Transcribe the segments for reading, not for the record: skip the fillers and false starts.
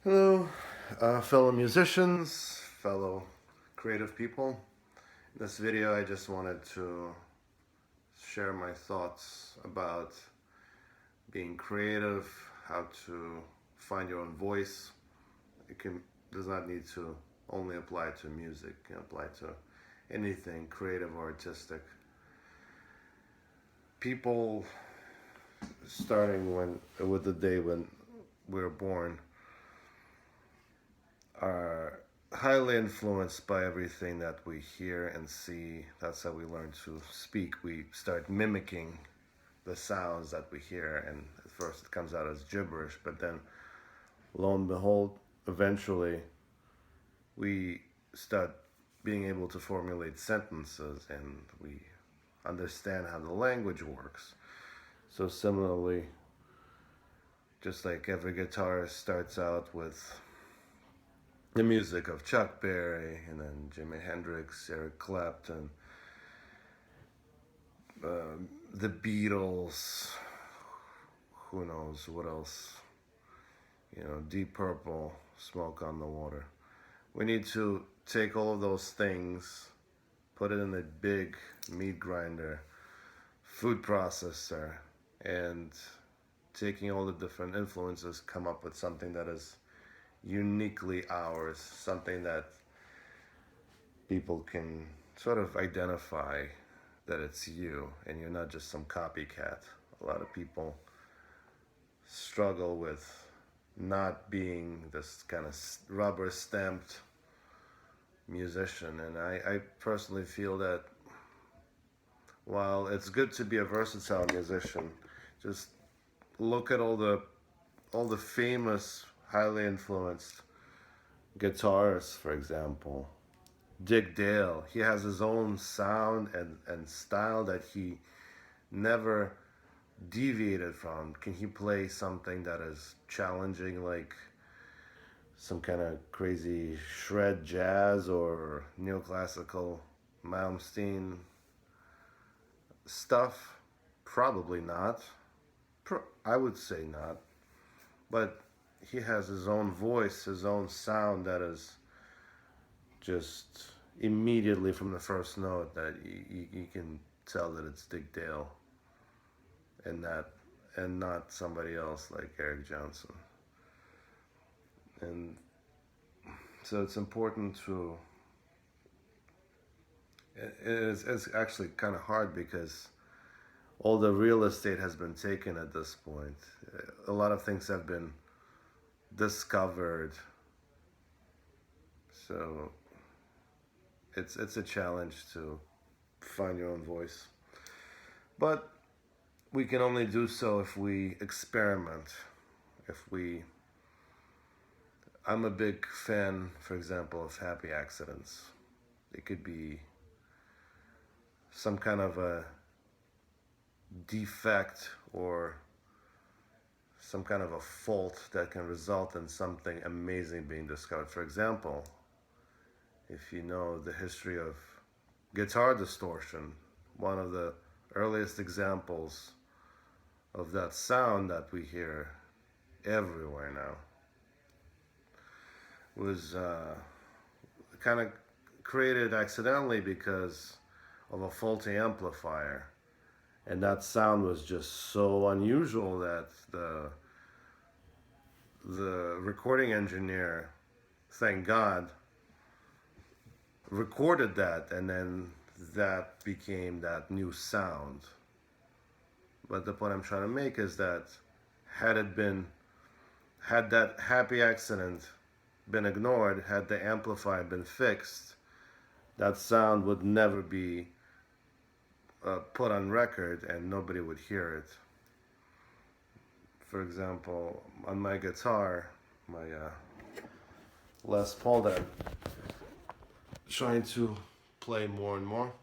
Hello, fellow musicians, fellow creative people. In this video, I just wanted to share my thoughts about being creative, how to find your own voice. Does not need to only apply to music, it can apply to anything creative or artistic. People, starting with the day when we were born, are highly influenced by everything that we hear and see. That's how we learn to speak. We start mimicking the sounds that we hear, and at first it comes out as gibberish, but then lo and behold, eventually we start being able to formulate sentences and we understand how the language works. So, similarly, just like every guitarist starts out with the music of Chuck Berry and then Jimi Hendrix, Eric Clapton, the Beatles, who knows what else, Deep Purple, Smoke on the Water. We need to take all of those things, put it in a big meat grinder, food processor, and taking all the different influences, come up with something that is uniquely ours, something that people can sort of identify that it's you and you're not just some copycat. A lot of people struggle with not being this kind of rubber stamped musician, and I personally feel that while it's good to be a versatile musician, just look at all the famous, highly influenced guitarists, for example. Dick Dale, he has his own sound and style that he never deviated from. Can he play something that is challenging, like some kind of crazy shred jazz or neoclassical Malmsteen stuff? Probably not. I would say not. But he has his own voice, his own sound that is just immediately from the first note that you can tell that it's Dick Dale and not somebody else like Eric Johnson. And so it's important to. It's actually kind of hard because all the real estate has been taken at this point. A lot of things have been discovered. So it's a challenge to find your own voice. But we can only do so if we experiment. If we I'm a big fan, for example, of happy accidents. It could be some kind of a defect or some kind of a fault that can result in something amazing being discovered. For example, if you know the history of guitar distortion, one of the earliest examples of that sound that we hear everywhere now was kind of created accidentally because of a faulty amplifier. And that sound was just so unusual that the recording engineer, thank God, recorded that, and then that became that new sound. But the point I'm trying to make is that had it been had that happy accident been ignored, had the amplifier been fixed, that sound would never be put on record and nobody would hear it. For example, on my guitar, my Les Paul that I'm trying to play more and more.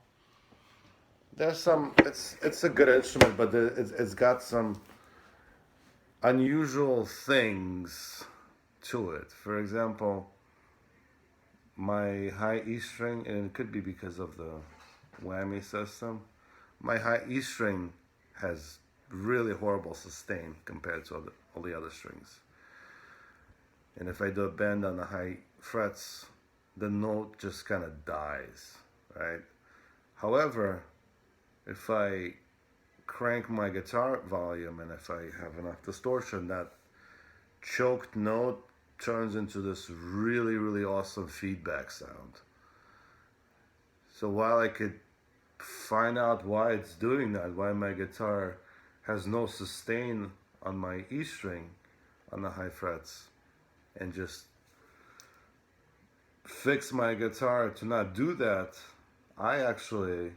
There's some. It's a good instrument, but it's got some unusual things to it. For example, my high E string, and it could be because of the whammy system. My high E string has really horrible sustain compared to all the other strings. And if I do a bend on the high frets, the note just kind of dies, right? However, if I crank my guitar volume and if I have enough distortion, that choked note turns into this really, really awesome feedback sound. So while I could find out why it's doing that, why my guitar has no sustain on my E string on the high frets, and just fix my guitar to not do that, I actually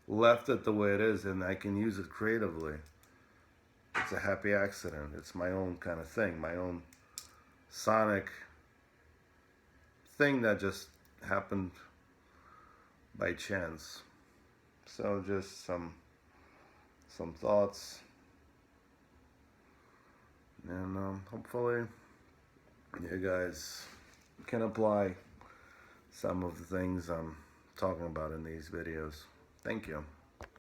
left it the way it is and I can use it creatively. It's a happy accident. It's my own kind of thing, my own sonic thing that just happened by chance. So just some thoughts, and hopefully you guys can apply some of the things I'm talking about in these videos. Thank you.